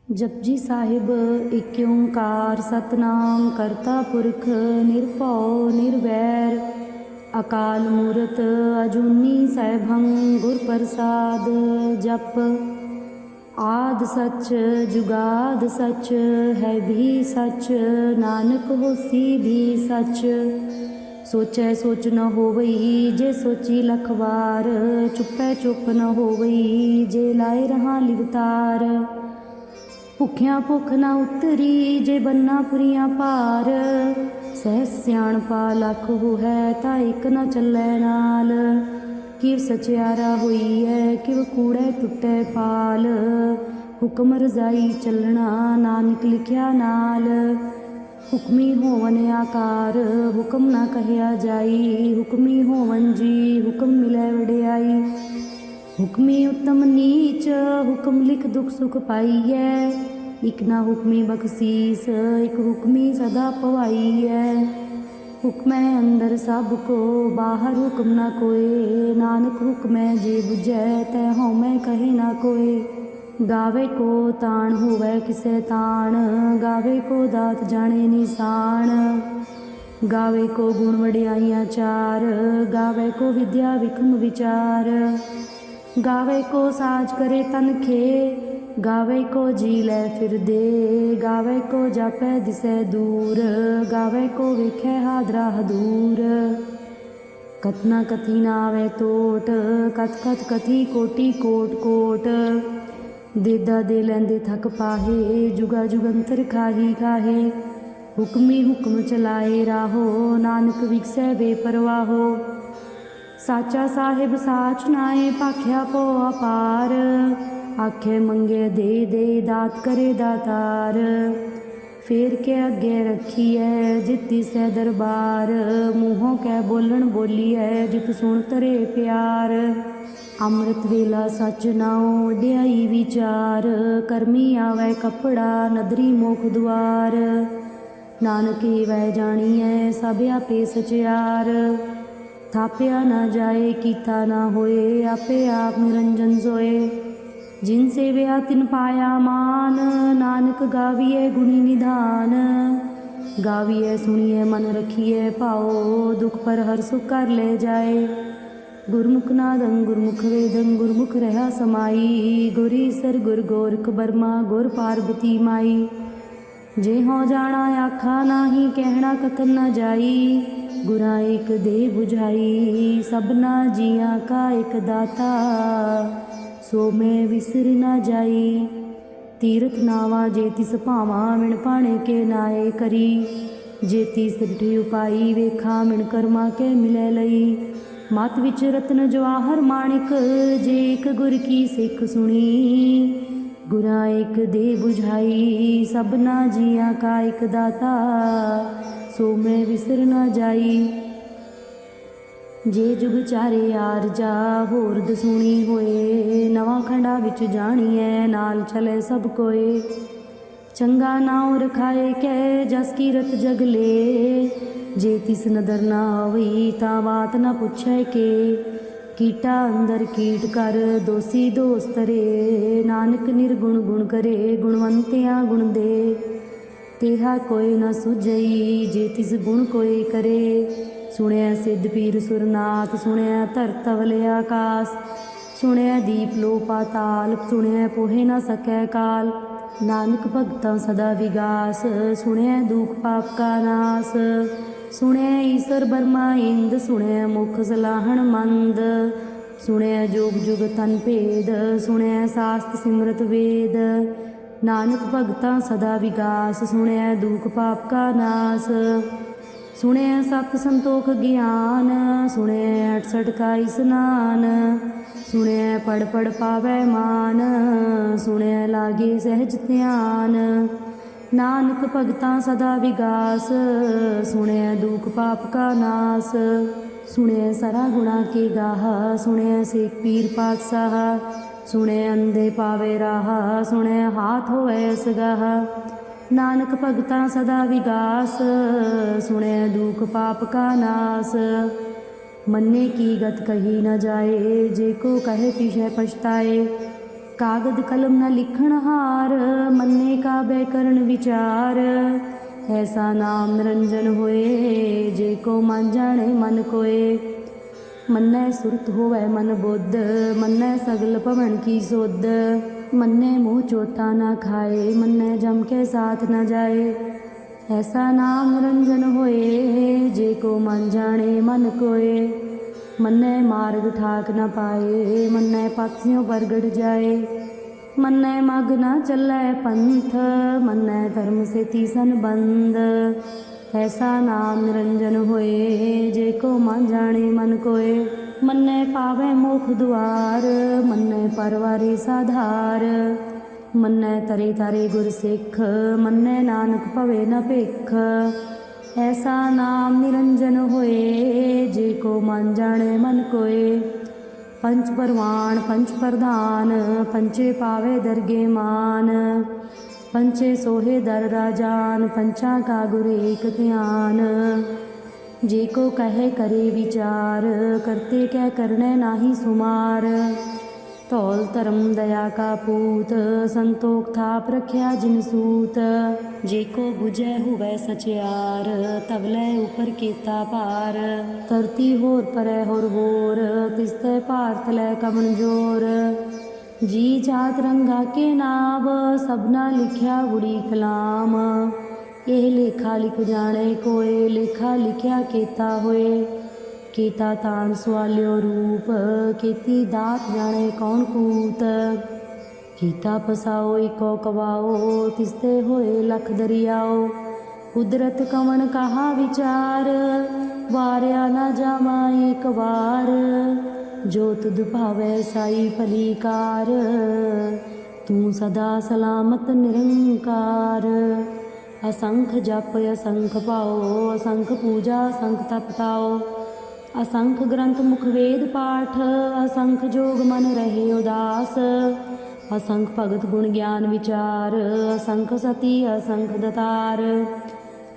जपजी साहिब एक ओंकार सतनाम करता पुरख निरभौ निर्वैर अकाल मूरत अजूनी सैभं गुर प्रसाद। जप आद सच जुगाद सच है भी सच नानक होसी भी सच। सोचै सोच न होवई जे सोची लख वार चुपै चुप न होवई जे लाए रहा लिवतार। भुखिया भुख न उतरी जे बन्ना पुरिया पार सहस सियाणपा लख हो है ता एक न चलै नाल। किव सचियारा होई है किव कूड़े टुटे पाल हुक्म रजाई चलना नानक लिखिया नाल। हुक्मी होवन आकार हुक्म ना कहया जाई हुक्मी होवन जी हुक्म मिलै वडियाई। हुक्मी उत्तम नीच हुक्म लिख दुख सुख पाईऐ इक ना हुक्मी बख्शीस एक हुक्मी सदा पवाई है। हुक्मै अंदर सब को बाहर हुक्म ना कोय नानक हुक्मै जे बुझै तै हउमै कहे ना कोय। गावे को ताण होवै किसै ताण गावे को दात जाने निशान। गावे को गुण वडियाइयां चार गावे को विद्या विक्रम विचार। गावे को साज करे तन खे गावे को जी लै फिर दे। गावे को जापै दिसै दूर गावे को वेखै हादरा हदूर। कथना कथी ना आवे टोट कथ कथ कथी कोटि कोट कोट। देदा दे लैंदे थक पाहे जुगा जुगंतर खाही खाहे। हुक्मी हुक्म चलाए राहो नानक विकसै बेपरवाहो। साचा साहिब साच नाए भाख्या पो अपार आखे मंगे दे दात करे दातार। फेर के अगे रखी है जिती सै दरबार मूहों कै बोलन बोली है जित सुन तरे प्यार। अमृत वेला सच नाओ वड्याई विचार करमी आवे कपड़ा नदरी मोख द्वार। नानक वै जानिए सब आपे सचियार थापिया ना जाए कीता ना होए आपे आप निरंजन सोए। जिन सेविया तिन पाया मान नानक गाविए गुणी निधान। गाविए सुनिए मन रखिए पाओ दुख पर हर सुख कर ले जाए। गुरमुख नादं गुरमुख वेदं गुरमुख रहा समाई गुरीसर गुर गोरख बर्मा गुर पार्वती माई। जे हों जाना आखा नाही कहना कथन न जाई गुरा एक दे बुझाई। सबना जिया का एक दाता सो मैं विसर ना जाई। तीरथ नावा जे तिस भावा मिण पाणे के नाए करी। जे तिस रिठी उपाई वेखा मिण कर्मा के मिलै लई। मत विच रत्न जवाहर माणिक जे एक गुर की सिख सुनी। गुरा एक दे बुझाई सबना जिया का एक दाता सो मैं विसर ना जाई। जे जुग चारे आरजा होर दसूणी होए नवा खंडा विच जाणीए नाल चले सब कोए। चंगा नाव रखाए कै जस कीरत जग ले जे तिस नदर ना आवई तां बात ना पुछै के। कीटा अंदर कीट कर दोषी दोष तरे नानक निर्गुण गुण करे गुणवंतियां गुण दे। तेहा कोई न सुझई जे तिस गुण कोई करे। सुणिया सिद्ध पीर सुरनाथ सुणिया धरत अवले आकाश। सुणिया दीप लो पाताल सुणिया पोहे न सकै काल। नानक भगतां सदा विगास सुणिया दुख पाप का नास। सुणिया ईसर बर्मा इंद सुणिया मुख सलाहण मंद। सुणिया जुग जुग तन भेद सुणिया शास्त्र सिमरत वेद। नानक भगतां सदा विगास सुणिया दुख पाप का नास। सुने सत संतोख ज्ञान सुने 68 का स्नान। सुने पढ़ पढ़ पावै मान सुने लागे सहज ध्यान। नानक भगतां सदा विगास सुने दुख पाप का नास। सुने सरा गुणा के गाह सुने सेख पीर पातशाह। सुने अंधे पावे राह सुने हाथ होए सगाह। नानक भगतां सदा विगास सुने दुख पाप का नास। मन्ने की गत कही न जाए जे को कहे पीछे पछताए। कागद कलम न लिखण हार मन्ने आबे करन विचार। ऐसा नाम निरंजन होए, जे को मन जाने मन कोय। मन्नै सुरत होवै मन बुद्ध, मन्नै सगल भवन की सुध। मन्नै मोह चोटा न खाए, मन्नै जम के साथ न जाए। ऐसा नाम निरंजन होए, जे को मन जाने मन कोय। मन्नै मार्ग ठाक न पाए, मन्नै पाथियों प्रगट जाए। मन्नै मग न चलै पंथ, मन्नै धर्म से तीसन बंद। ऐसा नाम निरंजन होए, जे को मन जाने मन कोय। मन्नै पावै मोख दुआर, मन्नै परवारे साधार। मन्नै तरे तारे गुर सिख, मन्नै नानक भवे न भिख। ऐसा नाम निरंजन होए, जे को मन जाने मन कोय। पंच परवान पंच प्रधान, पंचे पावे दरगे मान। पंचे सोहे दर राजान, पंचा का गुर एक ध्यान। जे को कहे करे विचार, करते कै करने नाही सुमार। धौल धर्म दया का पूत, संतोख थाप रख्या जिन सूत। जे को बुझै हुवै सचियार, तबलै उपर केता पार। धरती होर परै होर, तिसतै भारत लै कमन जोर। जी जात रंगा के नाम, सबना लिखिया उड़ी कलाम। ਇਹ ਲੇਖਾ ਲਿਖ ਜਾਣੇ ਕੋਏ, ਲੇਖਾ ਲਿਖਿਆ ਕੀਤਾ ਹੋਏ। ਕੀਤਾ ਤਾਣ ਸਵਾਲਿਓ ਰੂਪ, ਕੀਤੀ ਦਾਤ ਜਾਣੇ ਕੌਣ ਕੂਤ। ਕੀਤਾ ਪਸਾਓ ਇੱਕੋ ਕਵਾਓ, ਤਿਸਤੇ ਹੋਏ ਲਖ ਦਰਿਆਓ। ਕੁਦਰਤ ਕਵਣ ਕਹਾ ਵਿਚਾਰ, ਵਾਰਿਆ ਨਾ ਜਾਵਾਂ ਇੱਕ ਵਾਰ। ਜੋ ਤੁਧ ਭਾਵੈ ਸਾਈ ਭਲੀ ਕਾਰ, ਤੂੰ ਸਦਾ ਸਲਾਮਤ ਨਿਰੰਕਾਰ। असंख जप असंख पाओ, असंख पूजा असंख तप ताओ। असंख ग्रंथ मुख वेद पाठ, असंख जोग मन रहे उदास। असंख भगत गुण ज्ञान विचार, असंख सती असंख दतार।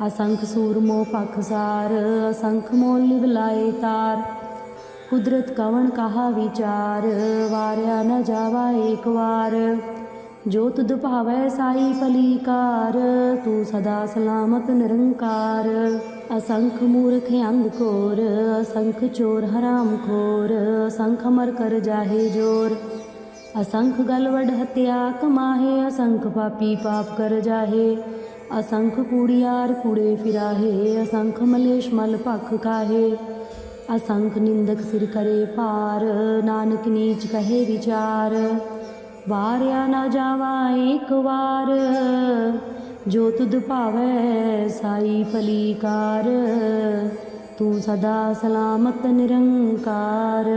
असंख सूरमो पखसार, असंख मोल लिवलाए तार। कुदरत कवण कहा विचार, वारिया न जावा एक वार। जो तुध भावै साई भली कार, तू सदा सलामत निरंकार। असंख मूर्ख अंध घोर, असंख चोर हराम खोर। असंख अमर कर जाहे जोर, असंख गलवड हत्या कमाहे। असंख पापी पाप कर जाहे, असंख कूड़ियार कूड़े फिराहे। असंख मलेश मल भख खाहे, असंख निंदक सिर करे पार। नानक नीच कहे विचार, वारिया न जावा एक वार। जो तुध भावै साई भली कार, तू सदा सलामत निरंकार।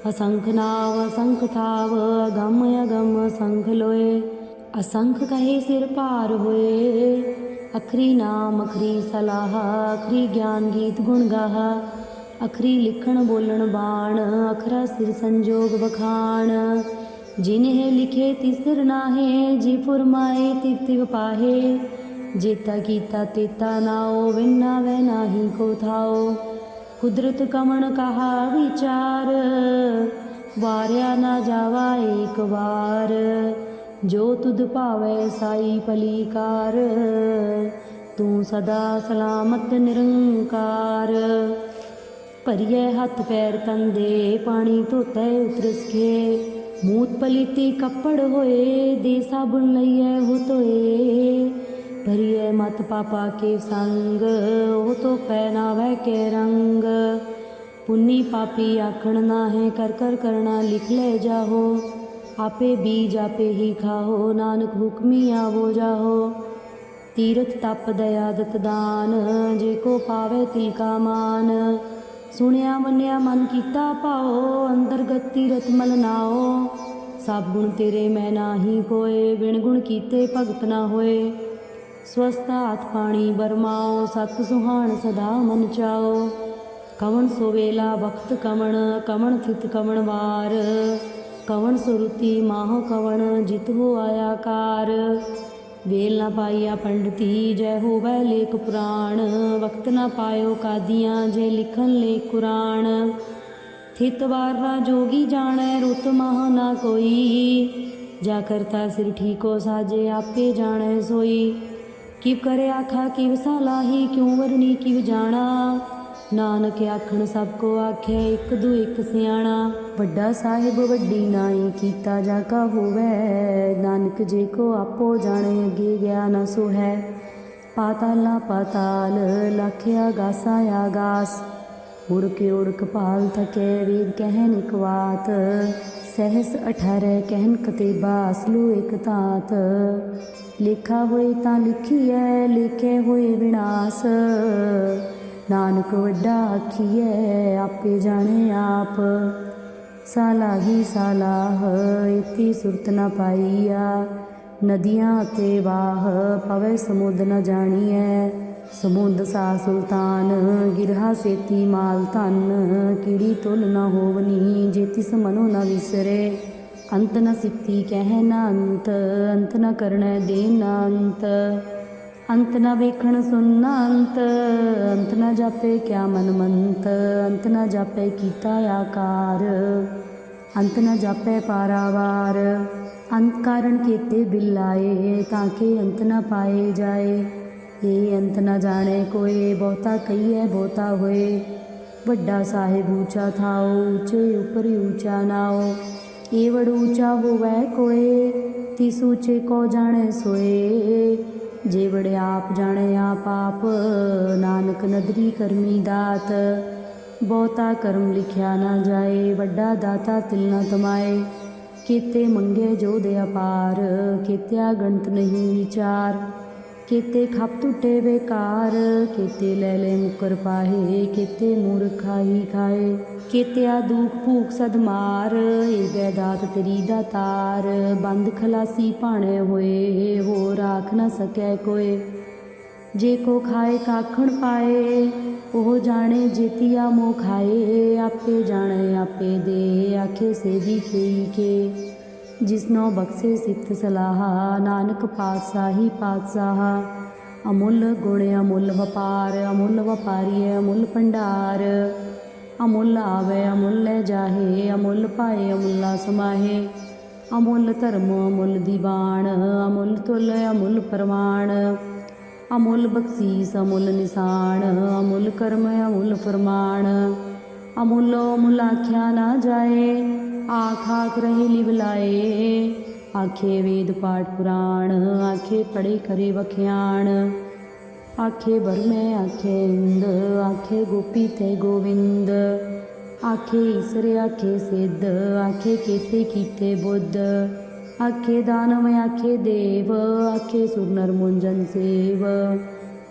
असंख नाव असंख थाव, अगम अगम असंख लोए। असंख कहे सिर पार होए, अखरी नाम अखरी सलाह। अखरी ज्ञान गीत गुण गाहा, अखरी लिखण बोलण बाण। अखरा सिर संजोग बखान, जिन्हें लिखे तिसर नाहे। जी फुरमाए तिव तिव पाहे, जेता कीता तेता नाओ। विना वै नाही को थाओ, कुदरत कमण कहा विचार। वारिया ना जावा एक बार, जो तुध भावै साई भली कार। तू सदा सलामत निरंकार। भरिए हथ पैर तंदे, पानी धोतै उतरस खे। मूत पलीती कपड़ होए, दे साबुन लइए हो तोए। भरिए मत पापा के संग, हो तो पहनावै के रंग। पुन्नी पापी आखण ना है, कर कर करना लिख ले जाहो। आपे बीज आपे ही खाओ, नानक हुक्मी आवो जाहो। तीरथ तप दया दत दान, जे को पावे तिल का मान। सुनिया मन्या मन कीता पाओ, अंतरगत तीरथ मल नाओ। सब गुण तेरे मैं नाही कोय, बिन गुण कीते भगत ना होए। स्वस्थ हाथ पानी बरमाओ, सत सुहान सदा मन चाओ। कवण सोवेला वक्त कवण, कवण थित कवण वार। कवण सुरुति माह कवण, जित हो आया कार। वेल ना पाइया पंडिती, जय होवै लेख पुराण। वक्त ना पायो कादियाँ, जे लिखन लेख कुरान। थित वार ना जोगी जानै, रुत माह ना कोई। जा करता सिर ठीको साजे आपे जाने सोई। किव करे आखा किव सालाही क्यों वरनी किव जाना। नानक आखण सबको आखे एक दू एक सियाणा। वड्डा साहिब वड्डी नाई कीता जाका होवै। नानक जे को आपो जाने अगे गया न सो है। पाताला पाताल लाखिया गासा आगास। उड़क पाल थके वेद कहन एक वात। सहस 18 कहन कतेबा असलो एक तात। लेखा होए तां लिखीए लेखे होए विनाश। नानक वड्डा आखीए आपे जाने आप। सालाही सालाह इति सुरत न पाईया। नदियाँ ते वाह पवै समुद न जानिए। समुद सा सुल्तान गिरहा सेती माल धन। कीड़ी तुल न होवनी जे तिस मनो न विसरे। अंत न सिप्ती कह न अंत न करन दे न अंत न वेखण सुन न अंत न जापे क्या मन मंत। अंत न जापे कीता आकार अंत न जापे पारावार। अंत कारण केते बिलाए ताके अंत न पाए जाए। ये अंत न जाने कोई बहुता कहिए बहुता होए। वड्डा साहिब ऊँचा थाओ ऊँचे ऊपर ऊँचा नाओ। ये वड़ ऊँचा होवै कोई तिस ऊँचे को जाने सोए। जे बड़े आप जाने आप नानक नदरी करमी दात। बहुता कर्म लिखिया न जाए वड्डा दाता तिल न तमाए। केते मंगे जो दे अपार केत्या गणत नहीं विचार। केते खप टूटे बेकार केते ले ले मुकर पाहे। केते मूर्ख खाही खाए केत्या दुख भूख सदमार। ए दात तेरी दातार बंद खलासी भाणे होए। हो राख न सकै कोय जे को खाए काखण पाए। ओह जाने जेतिया मोह खाए। आपे जाने आपे दे आखे से भी खेई के। जिसनो बख्शे सित सलाह नानक पातशाही पातशाह। अमुल गुण अमुल वपार अमुल वपारी अमुल भंडार। अमुल आवे अमुल जाहे अमुल पाए अमुला समाहे। अमुल धर्म अमुल दीवान अमुल तुल अमुल प्रमाण। अमुल बख्शीस अमुल निशान अमुल कर्म अमुल फरमान। अमुलो अमुल आख्या ना जाए आख आख रहे लिवलाए। आखे वेद पाठ पुराण आखे पढ़े करे वख्याण। आखे बरमे आखे इंद आखे गोपी ते गोविंद। आखे ईसर आखे सिद्ध आखे केते कीते बुद्ध। आखे दानव आखे देव आखे सुर नर मुंजन सेव।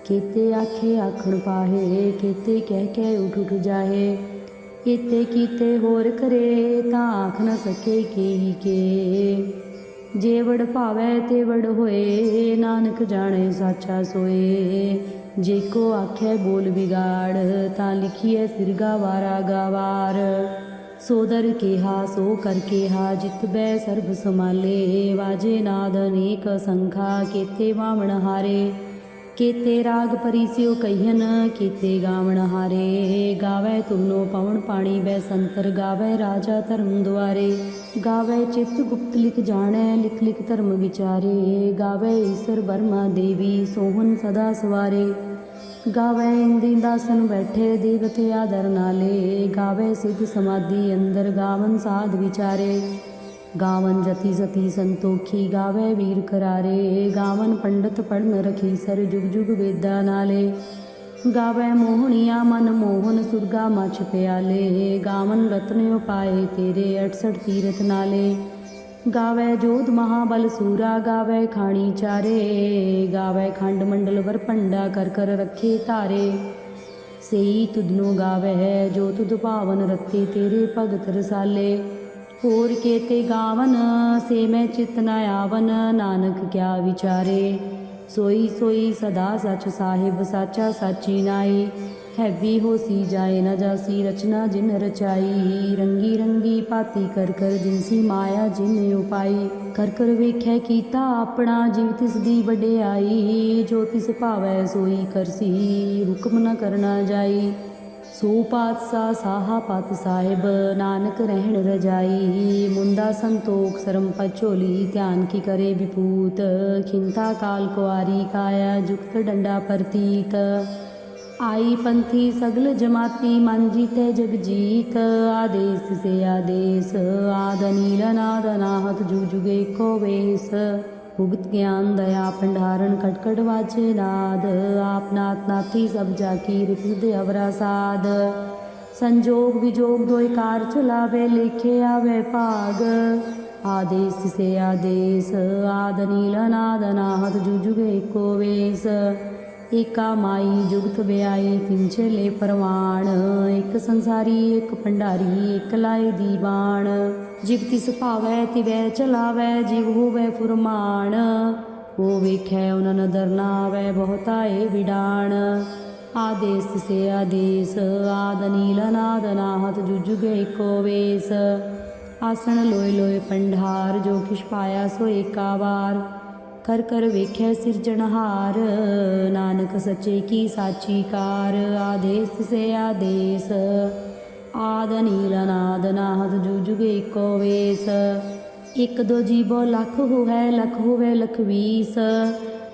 केते आखे आखण पाहे केते कह उठ उठ जाहे। केते कीते होर करे तां आख न सके केही के। जे वड़ भावै ते वड़ होए नानक जाने साचा सोए। जे को आखे बोल बिगाड़ तां लिखिए सिरगा वारा गावार। सो दर केहा सो कर केहा जित बै सर्ब समाले। वाजे नाद अनेक संखा केते वामण हारे। केते राग परिस्यो कहियन केते गावण हारे। गावै तुमनो पवन पाणी बै संतर गावै राजा धर्म द्वारे। गावै चित्त गुप्त लिख जाणै लिख लिख धर्म विचारे। गावै ईश्वर बर्मा देवी सोहन सदा सवारे। गावै इंद्रिदासन बैठे देवते आदर नाले। गावै सिद्ध समाधि अंदर गावन साध विचारे। गावन जति सती संतोखी गावै वीर करारे। गावन पंडित पढ़न रखी सर जुग जुग वेदा नाले। गावै मोहनिया मन मोहन सुरगा मछ प्याले। गावन रत्न उपाए तेरे 68 तीरथ नाले। गावै जोध महाबल सूरा गावै खाणी चारे। गावै खंड मंडल वर पंडा कर कर रखे तारे। सेई तुदनो गावै जो तुद पावन रते तेरे भगत रसाले। होर केते गावन से मैं चित न आवन नानक क्या विचारे। सोई सोई सदा सच साहिब साचा साची नाई। हैवी होसी जाए न जासी रचना जिन रचाई। रंगी रंगी भाती कर कर जिनसी माया जिन उपाई। कर कर वेख्या कीता अपना जीव तिस दी वड्याई। जो तिस भावै सोई करसी हुक्म न करना जाई। ਸੋ ਪਾਤਸ਼ਾਹ ਸਾਹਾ ਪਤ ਸਾਹਿਬ ਨਾਨਕ ਰਹਿਣ ਰਜਾਈ ਮੁੰਦਾ ਸੰਤੋਖ ਸਰਮ ਪਚੋਲੀ ਧਿਆਨ ਕੀ ਕਰੇ ਵਿਪੂਤ ਖਿੰਤਾ ਕਾਲ ਕੁਆਰੀ ਕਾਇਆ ਜੁਗਤ ਡੰਡਾ ਪ੍ਰਤੀਤ आई पंथी सगल जमाती मन जीते जग जीत आदेश से आदेश आद नील नाद नाहत जू जुगे को वेश भुगत ज्ञान दया भंडारण कटकट वाचे नाद आप नाथ नाथी सब जाकी रित अवरा साध संजोग विजोग दोय कार चलावे लेखे आवे भाग आदेश से आदेश आद नील नाद नाहत जू जुगे को वेश एका माई जुगत ब्याई तिन चले परवान एक संसारी एक भंडारी एक लाए दीवान जिव तिस भावै तिवै चलावै जिव होवै फुरमान वो वेखै उन नदर ना आवै बहुताए विडाण आदेश से आदेश आद नील नाद नाहत जुजुगे को वेश आसन लोय लोय पंडार जो किश पाया सो एका बार कर कर वेख्या सिरजनहार नानक सच्चे की साची कार आदेश से आदेश आद नील नाद नाहत जू जुगे को वेश एक दो जीबो लख होवे लख बीस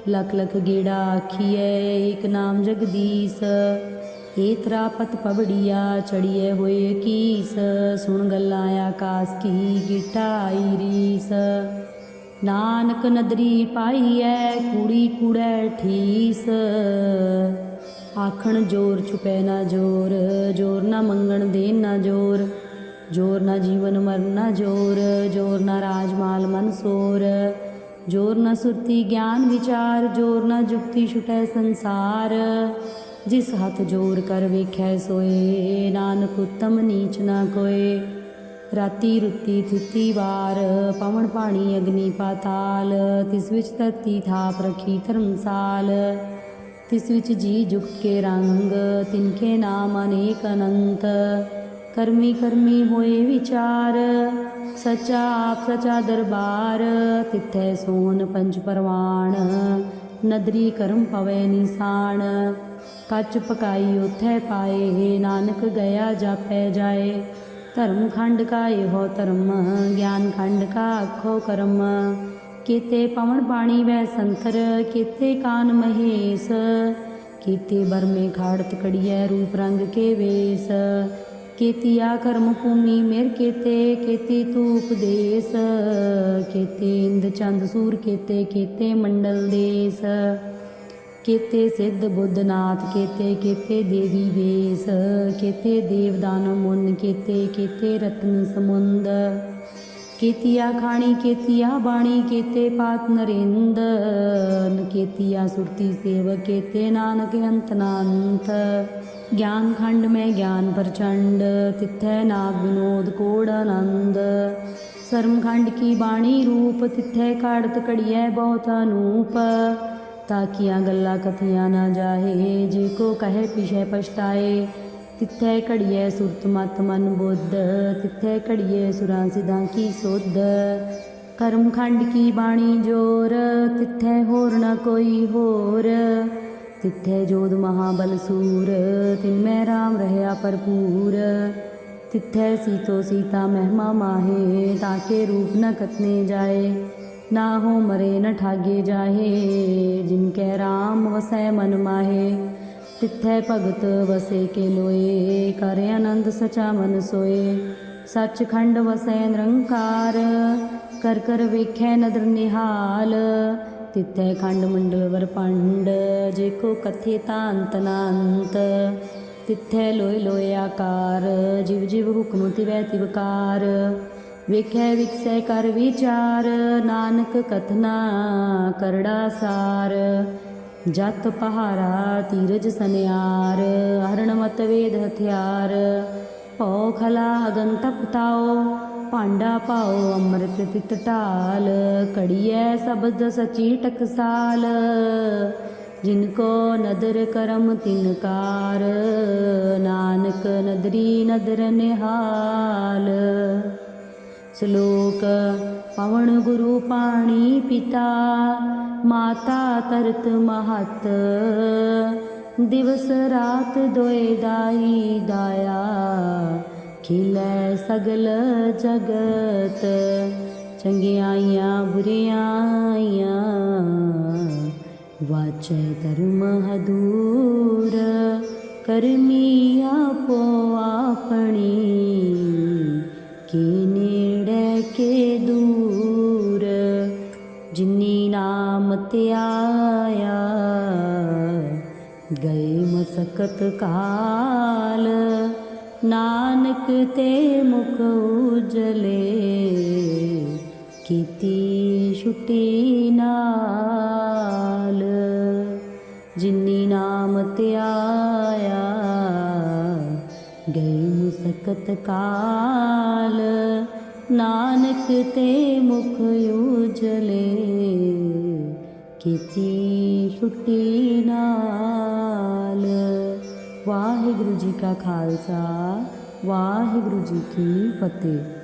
लख लख गेड़ा आखिए एक नाम जगदीश हेतरा पत पबड़िया चढ़िए होए कीस सुन गल्ला आकाश की गिटा आई रीस नानक नदरी पाई है कूड़ी कूड़ै ठीस आखण जोर छुपै ना जोर जोर ना मंगण देन ना जोर जोर ना जीवन मर ना जोर जोर ना राजमाल मन सोर जोर ना सुरती ज्ञान विचार जोर ना जुक्ति छुटै संसार जिस हथ जोर कर वेखै सोए नानक उत्तम नीच ना कोय राती रुती थिती वार पवन पानी अग्नि पाताल तिस विच धरती थाप रखी धर्मसाल तिस विच जी जुगत के रंग तिनके नाम अनेक अनंत कर्मी कर्मी होए विचार सच्चा आप सच्चा दरबार तिथै सोन पंच परवान नदरी कर्म पवै निशान कच पकाई उथै पाए नानक गया जापै जाए धर्म खंड का एहो धर्म ज्ञान खंड का आखो कर्म केते पवन पाणी वै संतर केते कान महेश केते बरमे खाड़त कड़िया रूप रंग के वेश केतिया कर्म भूमि मेर केते केते तूप देश केते इंद चंद सूर केते केते मंडल देश केते सिद्ध बुद्धनाथ केते केते देवी वेश केते देवदान मुन केते केते रत्न समुंद केतिया खाणी केतिया बाणी केते पात नरेंद केतिया सुरती सेव केते नानक अंत नांत ज्ञान खंड में ज्ञान प्रचंड तिथै नाग विनोद कोड आनंद सर्म खंड की बाणी रूप तिथै काड़त कड़ियै बहुत अनूप ताकिया गल्ला कथिया ना जाहे जे को कहे पिछे पछताए तिथै घड़िए सुरत मत मन बुद्ध तिथै घड़िए सुरां सिद्धां की सुध कर्म खंड की बाणी जोर तिथै होर न कोई होर तिथै जोध महाबल सूर तिनमै राम रहया भरपूर तिथै सीतो सीता महिमा माहे ताके रूप न कतने जाए ना हो मरे न ठागे जाहे जिनकै राम वसै मन माहे तिथै भगत वसे के लोए कर आनंद सचा मन सोए सचखंड वसै निरंकार कर कर वेखै नदर निहाल तिथै खंड मंडल वर पंड जेको कथे तांत नांत तिथै लोय लोय आकार जिव जिव हुक्म तिवै तिवकार वेखै विकसै कर विचार नानक कथना करड़ा सार जत पहारा तीरज सनियार हरण मत वेद हथियार पौ खला अगन तपताओ भांडा पाओ अमृत तित ढाल कड़ियै शब्द सची टकसाल जिनको नदर करम तिनकार नानक नदरी नदर निहाल श्लोक पवन गुरु पाणी पिता माता तरत महत दिवस रात दोए दाई दाया खिलै सगल जगत चंगियाइयां बुरियाइयां वाचै धर्म हदूर करमी आपो आपनी के नेड़े के दूर जिनी नाम ते आया गए मसकत काल नानक ते मुख उजले कीती छुट्टी नाल जिनी नाम ते आया गए मुसकत काल नानक ते मुख उजले कीती छुट्टी नाल। वाहिगुरु जी का खालसा वाहिगुरु जी की फतेह।